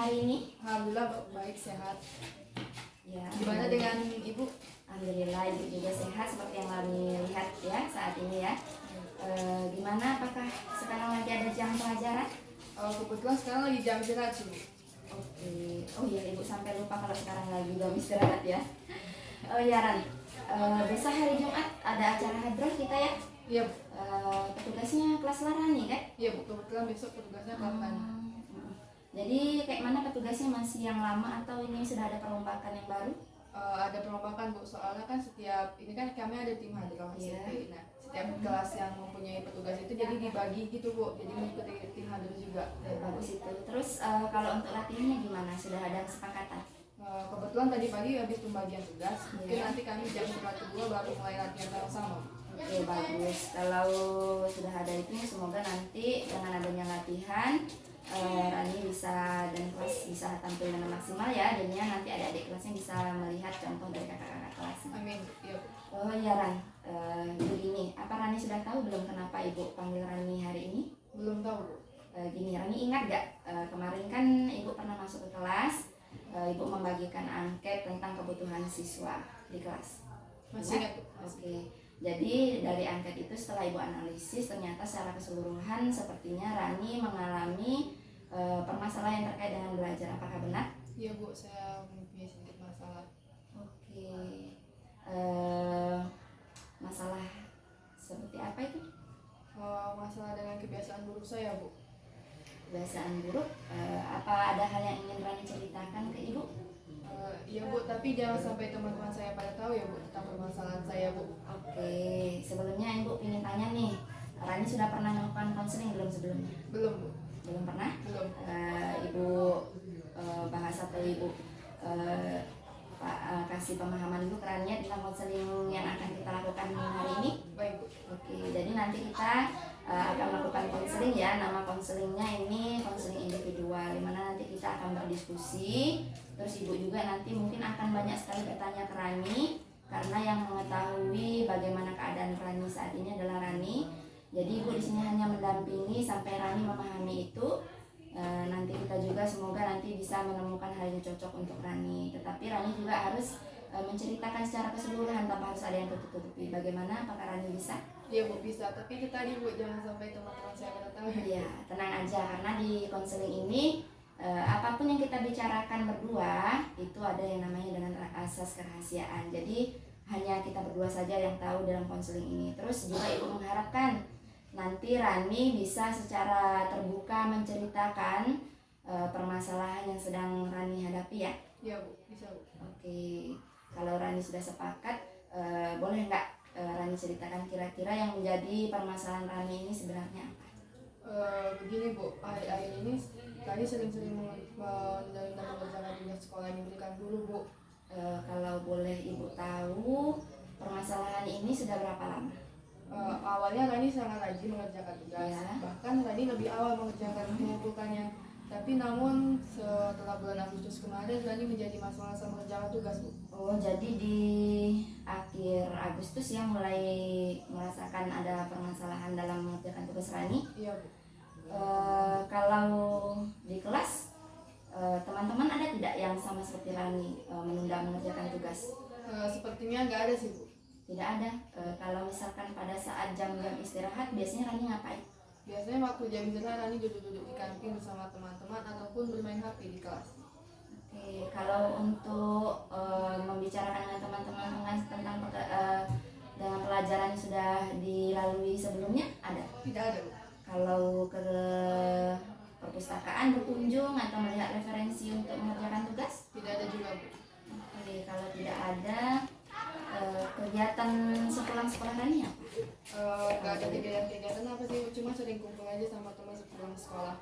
hari ini? Alhamdulillah baik, sehat. Ya. Gimana dengan Ibu? Alhamdulillah Ibu juga sehat seperti yang kami lihat ya saat ini ya. Gimana? Apakah sekarang lagi ada jam pelajaran? Kebetulan sekarang lagi jam istirahat sih, Bu. Oke. Oh iya, Ibu sampai lupa kalau sekarang lagi jam istirahat ya. Oh iya Ran, besok hari Jumat ada acara hadroh kita ya. Iya, Bu. Petugasnya kelas Larani kan? Iya, Bu. Kebetulan besok petugasnya kapan? Jadi kayak mana petugasnya, masih yang lama atau ini sudah ada perombakan yang baru? Ada perombakan, Bu. Soalnya kan setiap ini kan kami ada tim hadroh SMP. Nah, setiap kelas yang mempunyai petugas itu jadi dibagi gitu, Bu. Jadi mengikuti tim hadroh juga. Bagus itu. Terus kalau untuk latihannya gimana? Sudah ada kesepakatan? Kebetulan tadi pagi habis pembagian tugas. Mungkin nanti kami jam istirahat kedua baru mulai latihan sama. Oke, bagus. Kalau sudah ada itu, semoga nanti dengan adanya latihan Rani bisa dan kelas bisa tampil dengan maksimal ya, jadinya nanti adik-adik kelasnya bisa melihat contoh dari kakak-kakak kelasnya. Amin. Iya. Oh iya Ran, begini, apa Rani sudah tahu belum kenapa Ibu panggil Rani hari ini? Belum tahu, Bu. Gini, Rani ingat gak kemarin kan Ibu pernah masuk ke kelas, Ibu membagikan angket tentang kebutuhan siswa di kelas. Masih ingat, Bu. Oke. Jadi dari angket itu setelah Ibu analisis, ternyata secara keseluruhan sepertinya Rani mengalami permasalahan yang terkait dengan belajar. Apakah benar? Iya, Bu, saya mempunyai sedikit masalah. Oke. Masalah seperti apa itu? Masalah dengan kebiasaan buruk saya, Bu. Kebiasaan buruk. Apa ada hal yang ingin Rani ceritakan ke Ibu? Iya, Bu, tapi jangan sampai teman-teman saya pada tahu ya, Bu, tentang permasalahan saya, Bu. Oke. Sebelumnya Ibu ingin tanya nih, Rani sudah pernah melakukan konseling belum sebelumnya? Belum, Bu. Belum pernah? Belum. Ibu bahas atau Ibu kasih pemahaman dulu kerannya tentang konseling yang akan kita lakukan hari ini. Baik, Bu. Oke, jadi nanti kita akan melakukan konseling ya. Nama konselingnya ini konseling individual, dimana nanti kita akan berdiskusi. Terus Ibu juga nanti mungkin akan banyak sekali bertanya ke Rani, karena yang mengetahui bagaimana keadaan Rani saat ini adalah Rani. Jadi Ibu di sini hanya mendampingi sampai Rani memahami itu. Nanti kita juga semoga nanti bisa menemukan hal yang cocok untuk Rani. Tetapi Rani juga harus menceritakan secara keseluruhan tanpa harus ada yang tutup-tutupi. Bagaimana? Apakah Rani bisa? Iya, Bu, bisa. Tapi kita tadi, Bu, jangan sampai teman-teman saya pada tahu. Ya, tenang aja, karena di konseling ini apapun yang kita bicarakan berdua itu ada yang namanya dengan asas kerahasiaan. Jadi hanya kita berdua saja yang tahu dalam konseling ini. Terus juga Ibu mengharapkan nanti Rani bisa secara terbuka menceritakan permasalahan yang sedang Rani hadapi ya. Iya, Bu, bisa, Bu. Oke, kalau Rani sudah sepakat, boleh nggak Rani ceritakan kira-kira yang menjadi permasalahan Rani ini sebenarnya apa? Begini, Bu, akhir-akhir ini tadi sering-sering mengerjakan tugas sekolah yang diberikan dulu, Bu. Kalau boleh Ibu tahu, permasalahan ini sudah berapa lama? Awalnya Rani sangat rajin mengerjakan tugas, Ya. bahkan Rani lebih awal mengerjakan mengumpulkannya. Tapi namun setelah bulan Agustus kemarin Rani menjadi masalah sama mengerjakan tugas, Bu. Oh, jadi di akhir Agustus ya mulai merasakan ada permasalahan dalam mengerjakan tugas Rani. Iya, Bu. Kalau di kelas teman-teman ada tidak yang sama seperti Rani menunda mengerjakan tugas? Sepertinya nggak ada sih, Bu. Tidak ada. Kalau misalkan pada saat jam-jam istirahat biasanya Rani ngapain? Biasanya waktu jam istirahat Rani duduk-duduk di kantin bersama teman-teman ataupun bermain HP di kelas. Oke, kalau untuk membicarakan dengan teman-teman tentang dengan pelajaran yang sudah dilalui sebelumnya ada? Tidak ada, Bu. Kalau ke perpustakaan berkunjung atau melihat referensi untuk mengerjakan tugas? Tidak ada juga, Bu. Oke, kalau tidak ada kegiatan sepulang sekolah Rani apa? Nggak ada kegiatan-kegiatan apa sih, Bu. Cuma sering kumpul aja sama teman sepulang sekolah.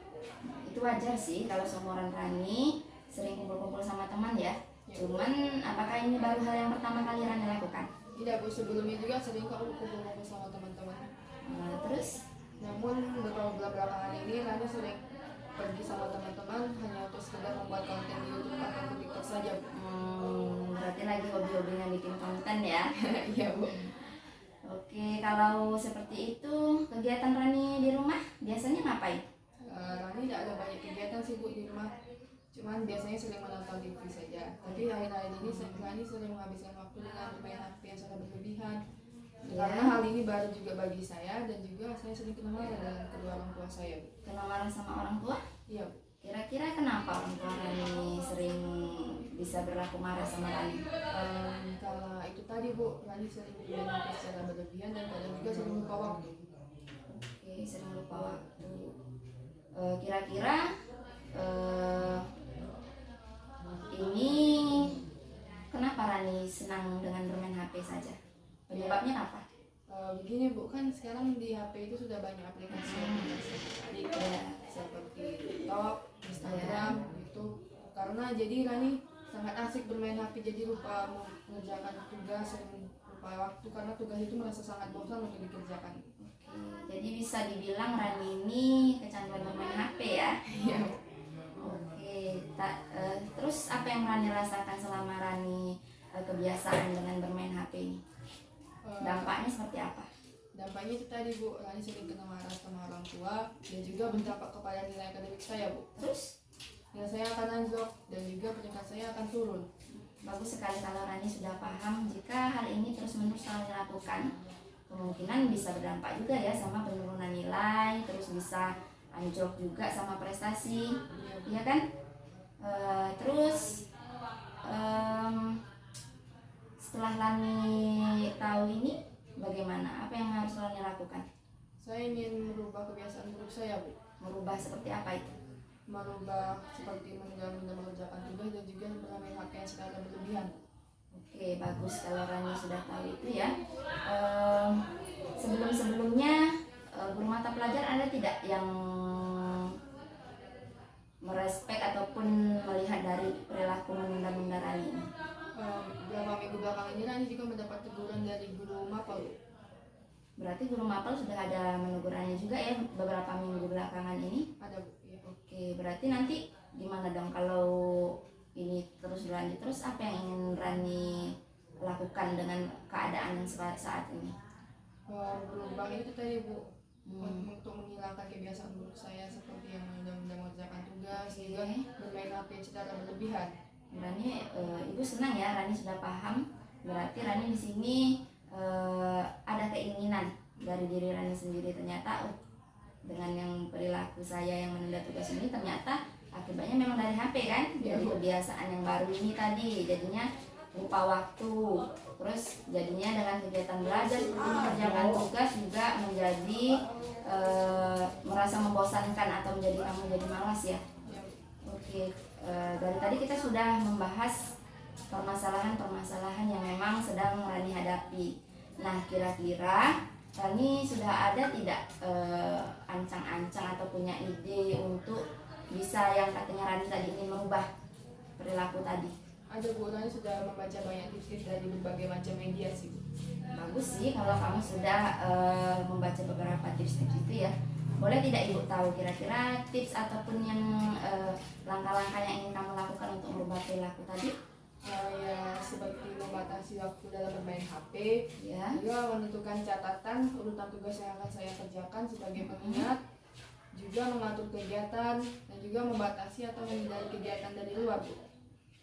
Itu wajar sih kalau seumuran Rani sering kumpul-kumpul sama teman ya. Cuman apakah ini baru hal yang pertama kali Rani lakukan? Tidak, Bu. Sebelumnya juga sering kok kumpul-kumpul sama teman-teman. Terus? Namun beberapa bulan belakangan ini Rani sering pergi sama teman-teman hanya untuk sekedar membuat konten di YouTube atau TikTok saja, Bu. Berarti lagi hobi-hobinya bikin konten ya. Iya, Bu. Oke, kalau seperti itu kegiatan Rani di rumah biasanya ngapain? Rani tidak ada banyak kegiatan sih, Bu, di rumah. cuman biasanya sering menonton TV saja. Tapi akhir-akhir ini Rani sering menghabiskan waktu dengan bermain HP yang sangat berlebihan. Ya. Karena hal ini baru juga bagi saya, dan juga saya sering kena marah dengan kedua orang tua saya. Kena marah sama orang tua? Iya. Kira-kira kenapa orang tua Rani sering bisa berlaku marah sama Rani? Karena itu tadi Bu, Rani sering bermain HP secara berlebihan dan kadang juga sering lupa waktu. Oke, sering lupa waktu. Kira-kira ini kenapa Rani senang dengan bermain HP saja? Penyebabnya apa? Begini Bu, kan sekarang di HP itu sudah banyak aplikasi adik seperti TikTok, Instagram, YouTube. Karena jadi Rani sangat asik bermain HP, jadi lupa mengerjakan tugas, sering lupa waktu karena tugas itu merasa sangat bosan untuk dikerjakan. Oke, jadi bisa dibilang Rani ini kecanduan bermain HP ya? Iya. Oke, terus apa yang Rani rasakan selama Rani kebiasaan dengan bermain HP ini? Dampaknya seperti apa? Dampaknya itu tadi Bu, Rani sering kena marah sama orang tua dan juga berdampak kepada nilai akademik saya Bu. Terus? Nilai saya akan anjlok dan juga peringkat saya akan turun. Bagus sekali kalau Rani sudah paham jika hal ini terus-menerus selalu dilakukan. Kemungkinan bisa berdampak juga ya sama penurunan nilai, terus bisa anjlok juga sama prestasi, iya kan? Terus setelah Rani tahu ini, bagaimana? Apa yang harus Rani lakukan? Saya ingin merubah kebiasaan buruk saya Bu. Merubah seperti apa itu? Merubah seperti menunda-nunda mengerjakan tugas dan juga bermain HP yang secara berlebihan. Oke, bagus kalau Rani sudah tahu itu ya. Sebelum-sebelumnya guru mata pelajaran ada tidak yang merespek ataupun melihat dari perilaku menunda-nunda Rani ini? Beberapa minggu belakangan ini Rani juga mendapat teguran dari guru mapel. Berarti guru mapel sudah ada menegur Rani juga ya beberapa minggu belakangan ini? Ada Bu, ya. Oke, berarti nanti gimana dong kalau ini terus berlanjut, terus apa yang ingin Rani lakukan dengan keadaan yang saat ini? Berubah itu tadi Bu, untuk menghilangkan kebiasaan buruk saya seperti yang menunda-nunda mengerjakan tugas, juga bermain HP secara berlebihan. Rani, ibu senang ya Rani sudah paham. Berarti Rani di sini ada keinginan dari diri Rani sendiri, ternyata dengan yang perilaku saya yang menunda tugas ini ternyata akibatnya memang dari HP kan, dari kebiasaan yang baru ini tadi jadinya lupa waktu, terus jadinya dengan kegiatan belajar seperti mengerjakan tugas juga menjadi merasa membosankan atau menjadi kamu jadi malas ya. Oke, dari tadi kita sudah membahas permasalahan-permasalahan yang memang sedang Rani hadapi. Nah, kira-kira Rani sudah ada tidak ancang-ancang atau punya ide untuk bisa yang katanya Rani tadi ingin merubah perilaku tadi? Ada Bu, Rani sudah membaca banyak tips dari berbagai macam media sih Bu. Bagus sih kalau kamu sudah membaca beberapa tips-tips itu ya. Boleh tidak Ibu tahu kira-kira tips ataupun yang langkah-langkah yang ingin kamu lakukan untuk merubah perilaku tadi? Ya seperti membatasi waktu dalam bermain HP, Ya. juga menentukan catatan urutan tugas yang akan saya kerjakan sebagai pengingat, juga mengatur kegiatan dan juga membatasi atau menghindari kegiatan dari luar Bu.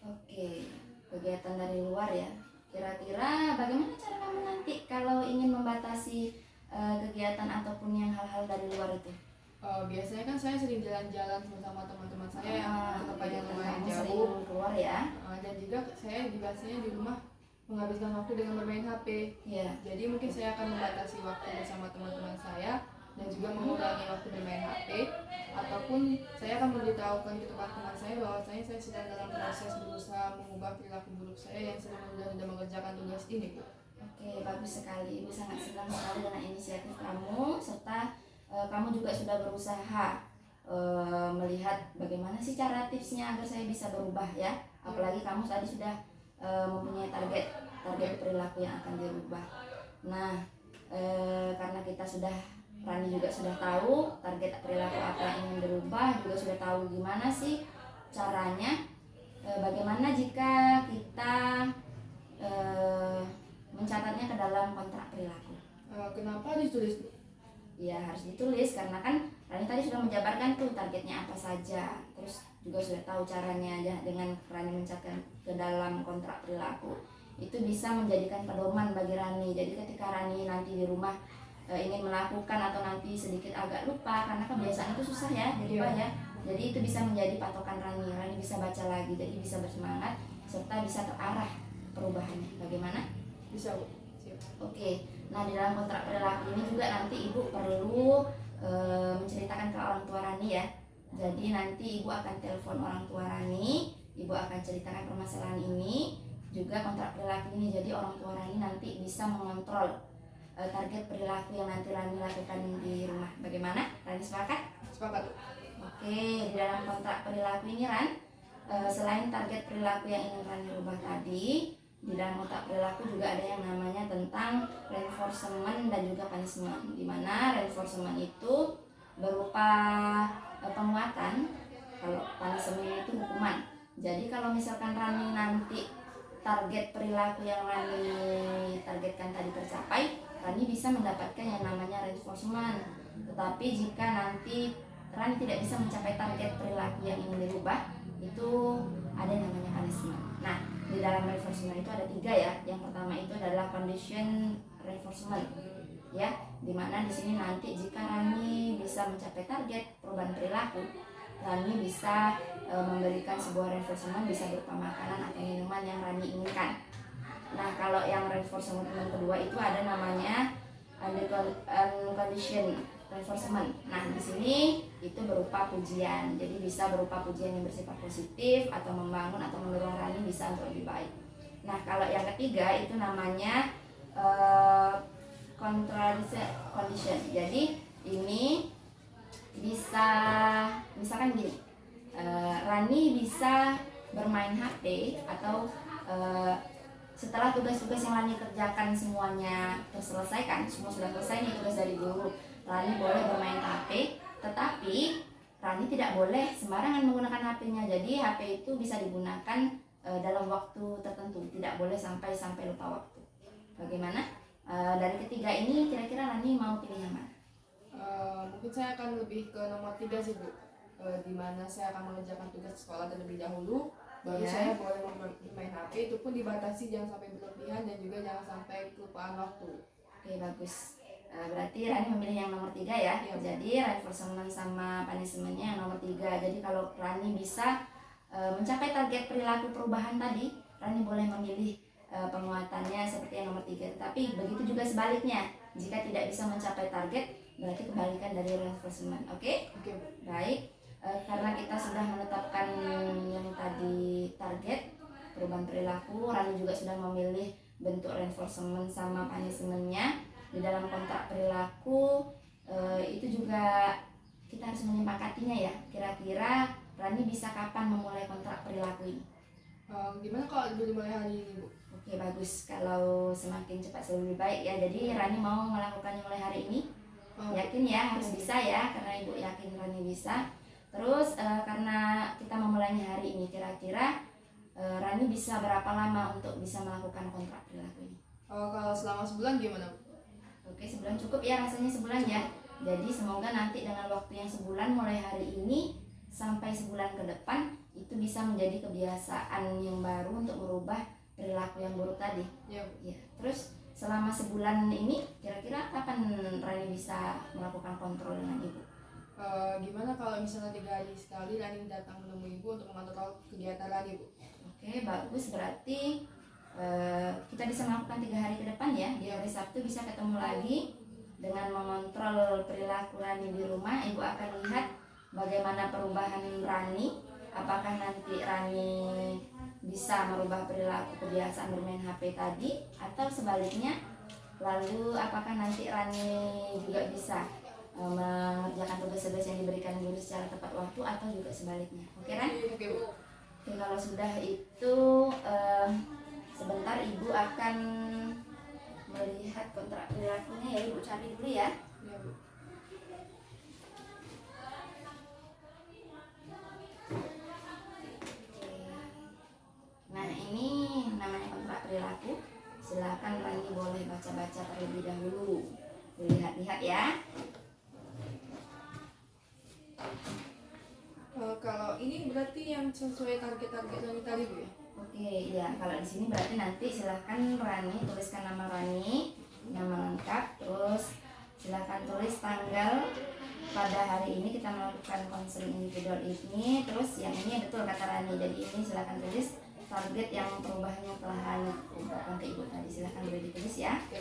Oke, kegiatan dari luar ya. Kira-kira bagaimana cara kamu nanti kalau ingin membatasi kegiatan ataupun yang hal-hal dari luar itu? Biasanya kan saya sering jalan-jalan bersama teman-teman saya yang ke tempat yang lumayan kamu jauh. sering keluar ya? Dan juga saya biasanya di rumah menghabiskan waktu dengan bermain HP. Iya. Jadi mungkin saya akan membatasi waktu bersama teman-teman saya dan juga mengurangi waktu bermain HP, ataupun saya akan memberitahukan ke teman-teman saya bahwa saya sedang dalam proses berusaha mengubah perilaku buruk saya yang sering menunda-nunda mengerjakan tugas ini Bu. Oke, bagus sekali. Ibu sangat senang sekali dengan inisiatif kamu, serta kamu juga sudah berusaha melihat bagaimana sih cara tipsnya agar saya bisa berubah ya. Apalagi kamu tadi sudah mempunyai target perilaku yang akan dirubah. Nah, karena kita sudah, Rani juga sudah tahu target perilaku apa yang ingin dirubah, juga sudah tahu gimana sih caranya. Bagaimana jika kita mencatatnya ke dalam kontrak perilaku? Kenapa ditulis Bu? Ya harus ditulis karena kan Rani tadi sudah menjabarkan tuh targetnya apa saja, terus juga sudah tahu caranya aja dengan Rani mencatatkan ke dalam kontrak perilaku. Itu bisa menjadikan pedoman bagi Rani. Jadi ketika Rani nanti di rumah ingin melakukan atau nanti sedikit agak lupa, karena kebiasaan itu susah ya dirubah ya. Jadi itu bisa menjadi patokan Rani. Rani bisa baca lagi, jadi bisa bersemangat serta bisa terarah perubahannya. Bagaimana? Bisa Bu. Siap. Oke. Nah, di dalam kontrak perilaku ini juga nanti ibu perlu menceritakan ke orang tua Rani ya. Jadi nanti ibu akan telepon orang tua Rani, ibu akan ceritakan permasalahan ini, juga kontrak perilaku ini. Jadi orang tua Rani nanti bisa mengontrol target perilaku yang nanti Rani lakukan di rumah. Bagaimana? Rani sepakat? Sepakat. Oke, di dalam kontrak perilaku ini Ran, selain target perilaku yang ingin Rani rubah tadi, di dalam kontrak perilaku juga ada yang namanya tentang reinforcement dan juga punishment, di mana reinforcement itu berupa penguatan, kalau punishment itu hukuman. Jadi kalau misalkan Rani nanti target perilaku yang Rani targetkan tadi tercapai, Rani bisa mendapatkan yang namanya reinforcement. Tetapi jika nanti Rani tidak bisa mencapai target perilaku yang ingin dirubah, itu ada yang namanya punishment. Nah, di dalam reinforcement itu ada 3 ya. Yang pertama itu adalah condition reinforcement, ya, dimana di sini nanti jika Rani bisa mencapai target perubahan perilaku, Rani bisa memberikan sebuah reinforcement, bisa berupa makanan atau minuman yang Rani inginkan. Nah, kalau yang reinforcement yang kedua itu ada namanya unconditional reinforcement. Nah, di sini itu berupa pujian. Jadi bisa berupa pujian yang bersifat positif atau membangun atau mendorong Rani bisa untuk lebih baik. Nah, kalau yang ketiga itu namanya condition. Jadi ini bisa misalkan gini, Rani bisa bermain HP atau setelah tugas-tugas yang Rani kerjakan semuanya terselesaikan, semua sudah selesai nih tugas dari guru, Rani boleh bermain HP, tetapi Rani tidak boleh sembarangan menggunakan HP-nya. Jadi HP itu bisa digunakan dalam waktu tertentu, tidak boleh sampai lupa waktu. Bagaimana? Dari ketiga ini kira-kira Rani mau pilih yang mana? Mungkin saya akan lebih ke nomor 3 sih Bu, di mana saya akan mengerjakan tugas sekolah terlebih dahulu, baru Ya. saya boleh bermain HP. Itu pun dibatasi jangan sampai berlebihan dan juga jangan sampai kelupaan waktu. Oke, bagus. Berarti Rani memilih yang nomor 3 ya. Iya. Jadi reinforcement sama punishment-nya yang nomor 3. Jadi kalau Rani bisa mencapai target perilaku perubahan tadi, Rani boleh memilih penguatannya seperti yang nomor 3. Tapi begitu juga sebaliknya, jika tidak bisa mencapai target, berarti kebalikan dari reinforcement. Oke? Oke Bu. Baik. Karena kita sudah menetapkan yang tadi target perubahan perilaku, Rani juga sudah memilih bentuk reinforcement sama punishment-nya. Di dalam kontrak perilaku itu juga kita harus menyepakatinya ya. Kira-kira Rani bisa kapan memulai kontrak perilaku ini? Gimana kalau dimulai hari ini Bu? Oke, bagus. Kalau semakin cepat lebih baik ya. Jadi Rani mau melakukannya mulai hari ini. Yakin ya, harus bisa ya, karena ibu yakin Rani bisa. Terus karena kita memulainya hari ini, kira-kira Rani bisa berapa lama untuk bisa melakukan kontrak perilaku ini? Kalau selama sebulan gimana Bu? Oke, sebulan cukup ya, rasanya sebulan ya. Jadi semoga nanti dengan waktu yang sebulan mulai hari ini sampai sebulan ke depan itu bisa menjadi kebiasaan yang baru untuk merubah perilaku yang buruk tadi. Ya. Terus selama sebulan ini kira-kira kapan Rani bisa melakukan kontrol dengan ibu? Gimana kalau misalnya 3 hari sekali Rani datang menemui Ibu untuk mengontrol kegiatan Rani Bu? Oke, bagus. Berarti kita bisa melakukan 3 hari ke depan ya. Di hari Sabtu bisa ketemu lagi dengan mengontrol perilaku Rani di rumah. Ibu akan lihat bagaimana perubahan Rani. Apakah nanti Rani bisa merubah perilaku kebiasaan bermain HP tadi, atau sebaliknya. Lalu apakah nanti Rani juga bisa mengerjakan tugas-tugas yang diberikan guru secara tepat waktu, atau juga sebaliknya. Oke Ran? Oke Bu. Oke, kalau sudah itu sebentar ibu akan melihat kontrak perilakunya ya. Ibu cari dulu ya. Ya Bu. Nah, ini namanya kontrak perilaku. Silakan Rani boleh baca-baca terlebih dahulu. Lihat-lihat ya. Kalau ini berarti yang sesuai target-target Rani tadi Bu ya? Oke, ya kalau di sini berarti nanti silahkan Rani tuliskan nama Rani, nama lengkap, terus silahkan tulis tanggal pada hari ini kita melakukan konseling individual ini, terus yang ini betul kata Rani, jadi ini silahkan tulis target yang perubahan yang telah Rani ungkapkan ke Ibu tadi, silahkan boleh ditulis ya. Oke.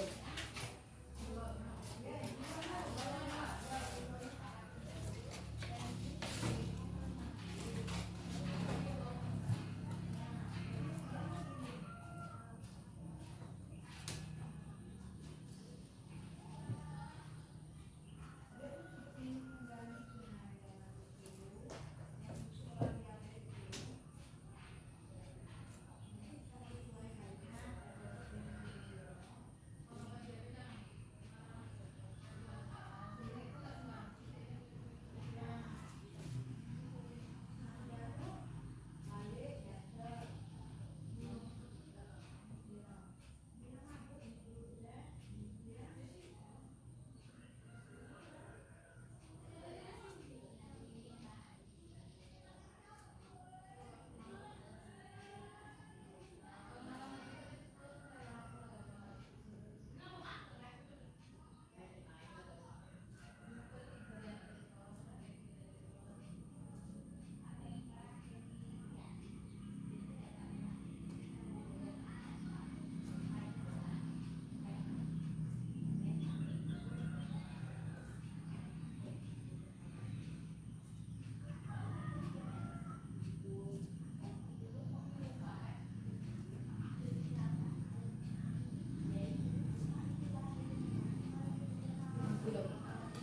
Udah.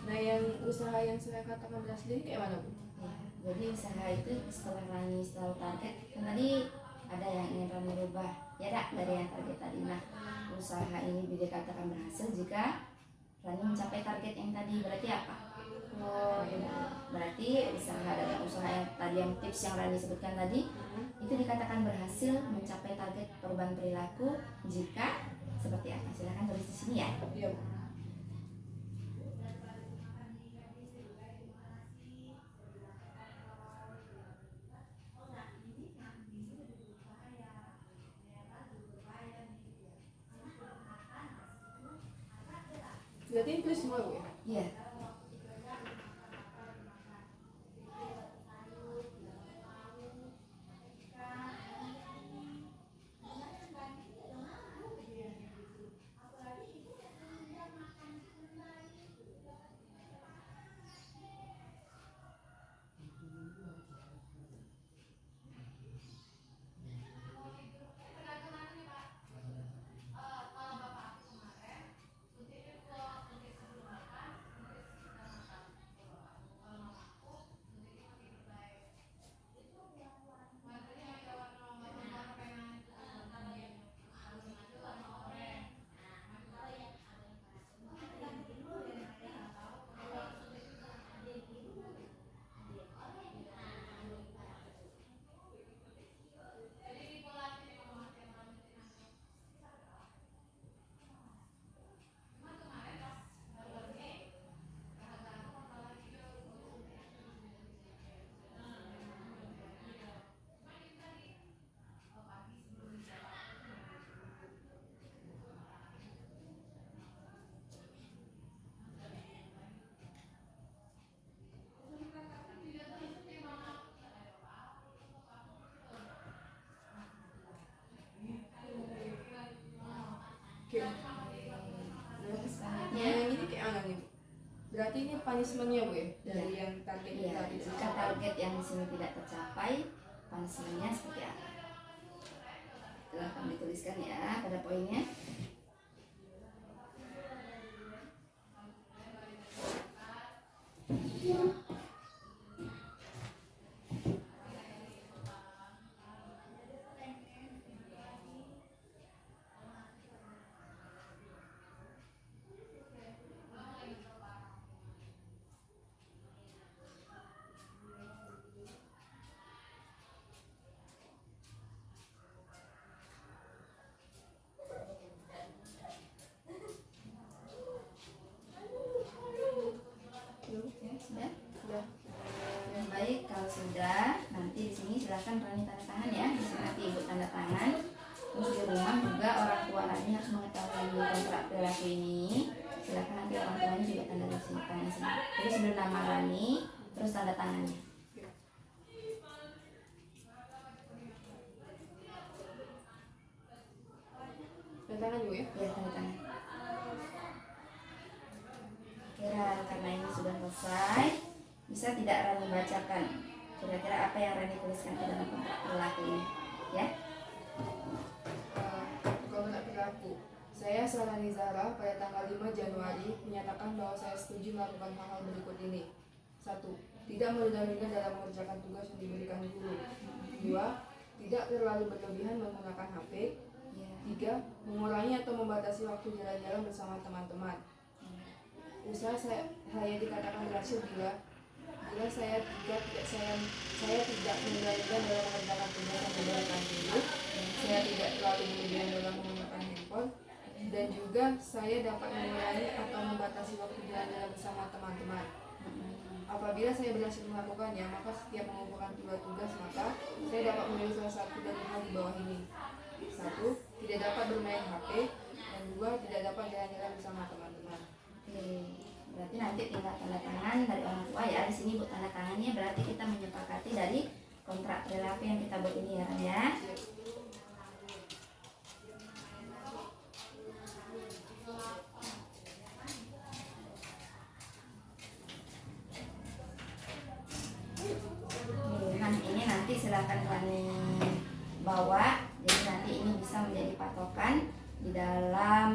Nah yang usaha yang saya katakan berhasil ini kayak mana Bu? Ya, jadi usaha itu setelah Rani tahu target, kan tadi ada yang ingin Rani rubah, ya dak dari yang target tadi. Nah, usaha ini bisa dikatakan berhasil jika Rani mencapai target yang tadi, berarti apa? Oh iya. Berarti usaha yang tadi, yang tips yang Rani sebutkan tadi itu dikatakan berhasil mencapai target perubahan perilaku jika seperti apa? Silahkan tulis di sini ya. Iya Bu. Berarti ini tulis semua Bu ya? Iya. Oke. Nah yang ini kayak mana nih Bu? Berarti ini punishment-nya Bu ya? Dari Iya. yang target Iya, tadi. jika target yang di sini tidak tercapai, punishment-nya seperti apa? Silahkan dituliskan ya pada poinnya. kontrak perilaku ini, silakan nanti orang tuanya juga tanda tangan sini. Terus sebelum nama Rani, terus tanda tangannya. Tanda tangan dulu ya. Ya, tanda tangan. Kira karena ini sudah selesai, bisa tidak Rani bacakan kira-kira apa yang Rani tuliskan di dalam kontrak perilaku ini, ya? Kontrak perilaku. Saya Sarani Zahra pada tanggal 5 Januari menyatakan bahwa saya setuju melakukan hal-hal berikut ini. 1. Tidak menunda-nunda dalam mengerjakan tugas yang diberikan guru. 2. Tidak terlalu berlebihan menggunakan HP. 3. Mengurangi atau membatasi waktu jalan-jalan bersama teman-teman. Usaha saya dikatakan berhasil bila saya tidak menunda-nunda dalam mengerjakan tugas yang diberikan guru. Saya tidak terlalu berlebihan dalam menggunakan handphone. Dan juga saya dapat mengurangi atau membatasi waktu jalan-jalan bersama teman-teman. Apabila saya berhasil melakukannya, maka setiap mengumpulkan tugas, maka saya dapat memilih salah satu dari hal di bawah ini. 1. Tidak dapat bermain HP. Dan 2. Tidak dapat jalan-jalan bersama teman-teman. Oke, berarti nanti tinggal tanda tangan dari orang tua ya. Di sini Bu tanda tangannya berarti kita menyepakati dari kontrak perilaku yang kita buat ini ya, Ran ya. Ini nanti silakan Rani bawa, jadi nanti ini bisa menjadi patokan di dalam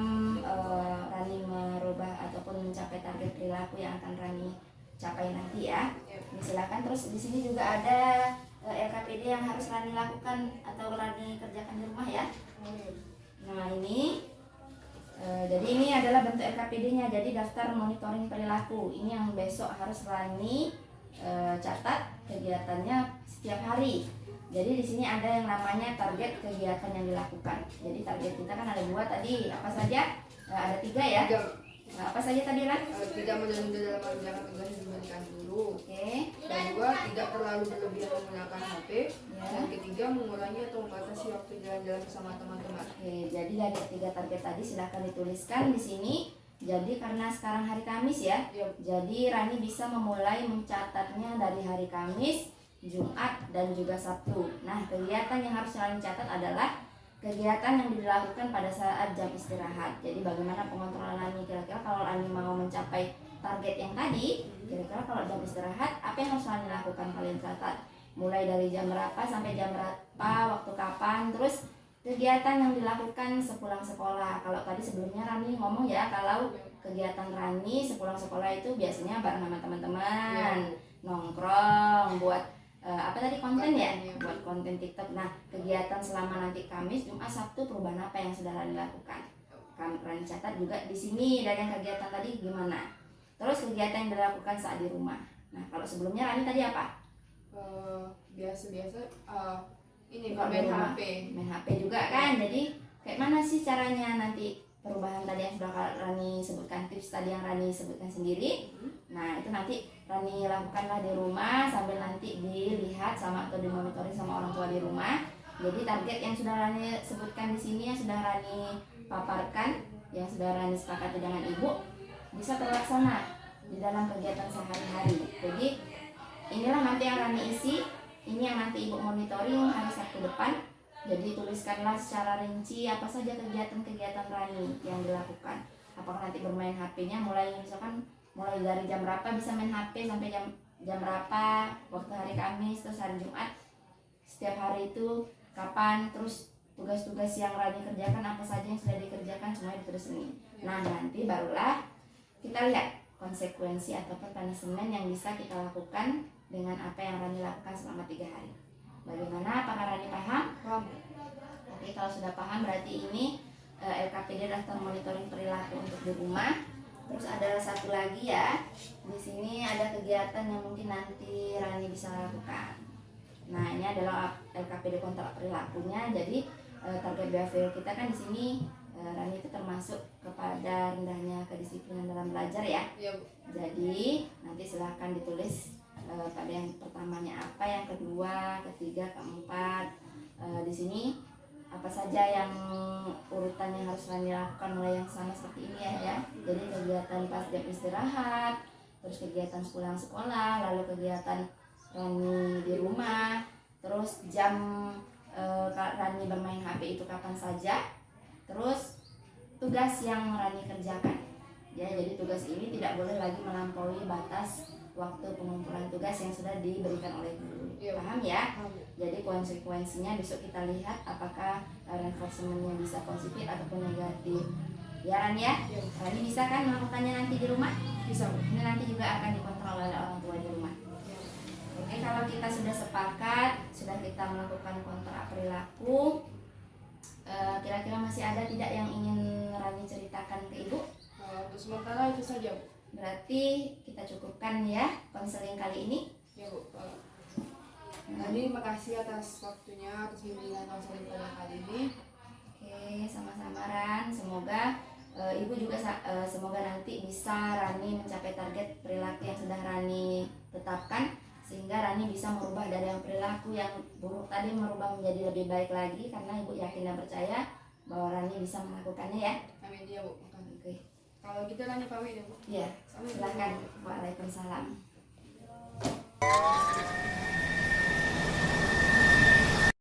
Rani merubah ataupun mencapai target perilaku yang akan Rani capai nanti ya. Ini silakan. Terus di sini juga ada LKPD yang harus Rani lakukan atau Rani kerjakan di rumah ya. Nah ini jadi ini adalah bentuk LKPD-nya, jadi daftar monitoring perilaku. Ini yang besok harus Rani catat kegiatannya setiap hari. Jadi di sini ada yang namanya target kegiatan yang dilakukan. Jadi target kita kan ada 2 tadi, apa saja? Ada 3 ya. Nah, apa saja tadi Ran? Tidak menunda dalam mengerjakan tugas yang diberikan guru. Oke. Dan 2. Tidak terlalu berlebihan menggunakan HP. Ya. Dan 3. Mengurangi atau membatasi waktu jalan-jalan bersama teman-teman. Oke, jadi dari 3 target tadi silahkan dituliskan di sini. Jadi karena sekarang hari Kamis ya, jadi Rani bisa memulai mencatatnya dari hari Kamis, Jumat, dan juga Sabtu. Nah, kegiatan yang harus Rani catat adalah kegiatan yang dilakukan pada saat jam istirahat. Jadi bagaimana pengontrolan Rani kira-kira kalau Rani mau mencapai target yang tadi, kira-kira kalau jam istirahat apa yang harus Rani lakukan, kalian catat. Mulai dari jam berapa sampai jam berapa, waktu kapan, terus kegiatan yang dilakukan sepulang sekolah. Kalau tadi sebelumnya Rani ngomong ya, kalau kegiatan Rani sepulang sekolah itu biasanya bareng sama teman-teman, nongkrong, buat apa tadi konten ya, buat konten TikTok. Nah, kegiatan selama nanti Kamis, Jumat, Sabtu perubahan apa yang sudah Rani lakukan? Rani catat juga di sini. Dan yang kegiatan tadi gimana? Terus kegiatan yang dilakukan saat di rumah. Nah, kalau sebelumnya Rani tadi apa? Biasa-biasa ini Kalau main di rumah, HP. main HP juga kan. Jadi kayak mana sih caranya nanti perubahan tadi yang sudah Rani sebutkan, tips tadi yang Rani sebutkan sendiri. Nah, itu nanti Rani lakukanlah di rumah sambil nanti dilihat sama atau dimonitoring sama orang tua di rumah. Jadi target yang sudah Rani sebutkan di sini, yang sudah Rani paparkan, yang sudah Rani sepakati dengan Ibu, bisa terlaksana di dalam kegiatan sehari-hari. Jadi inilah nanti yang Rani isi. Ini yang nanti Ibu monitoring hari Sabtu depan. Jadi tuliskanlah secara rinci apa saja kegiatan-kegiatan Rani yang dilakukan. Apakah nanti bermain HP-nya mulai dari jam berapa bisa main HP sampai jam berapa waktu hari Kamis, terus hari Jumat. Setiap hari itu kapan, terus tugas-tugas yang Rani kerjakan apa saja yang sudah dikerjakan, semua ditulis ini. Nah, nanti barulah kita lihat konsekuensi atau punishment yang bisa kita lakukan dengan apa yang Rani lakukan selama 3 hari. Bagaimana? Apakah Rani paham? Paham. Oke, kalau sudah paham berarti ini LKPD daftar monitoring perilaku untuk di rumah. Terus ada satu lagi ya. Di sini ada kegiatan yang mungkin nanti Rani bisa lakukan. Nah, ini adalah LKPD kontrak perilakunya. Jadi target behavior kita kan di sini Rani itu termasuk kepada rendahnya kedisiplinan dalam belajar ya. Iya, Bu. Jadi nanti silahkan ditulis pada yang pertamanya apa, yang kedua, ketiga, keempat. Di sini apa saja yang urutan yang harus Rani lakukan mulai yang sama seperti ini ya. Jadi kegiatan pas jam istirahat, terus kegiatan pulang sekolah, lalu kegiatan Rani di rumah, terus jam Rani bermain HP itu kapan saja, terus tugas yang Rani kerjakan ya. Jadi tugas ini tidak boleh lagi melampaui batas waktu pengumpulan tugas yang sudah diberikan oleh guru. Paham ya? Jadi konsekuensinya besok kita lihat apakah reinforcementnya bisa positif ataupun negatif. Ya Rani ya? Rani bisa kan melakukannya nanti di rumah? Bisa Bu. Ini nanti juga akan dikontrol oleh orang tua di rumah. Oke, kalau kita sudah sepakat, sudah kita melakukan kontrak perilaku, kira-kira masih ada tidak yang ingin Rani ceritakan ke Ibu? Untuk sementara itu saja Bu. Berarti kita cukupkan ya konseling kali ini. Ya Bu. Jadi makasih atas waktunya, atas bimbingan konseling pada kali ini. Oke, sama-sama Ran. Semoga Ibu juga semoga nanti bisa Rani mencapai target perilaku yang sudah Rani tetapkan, sehingga Rani bisa merubah dari yang perilaku yang buruk tadi merubah menjadi lebih baik lagi, karena Ibu yakin dan percaya bahwa Rani bisa melakukannya ya. Amin ya Bu. Oke. Kalau gitu Rani pamit ya Bu. Iya, Sampai silakan. Waalaikumsalam.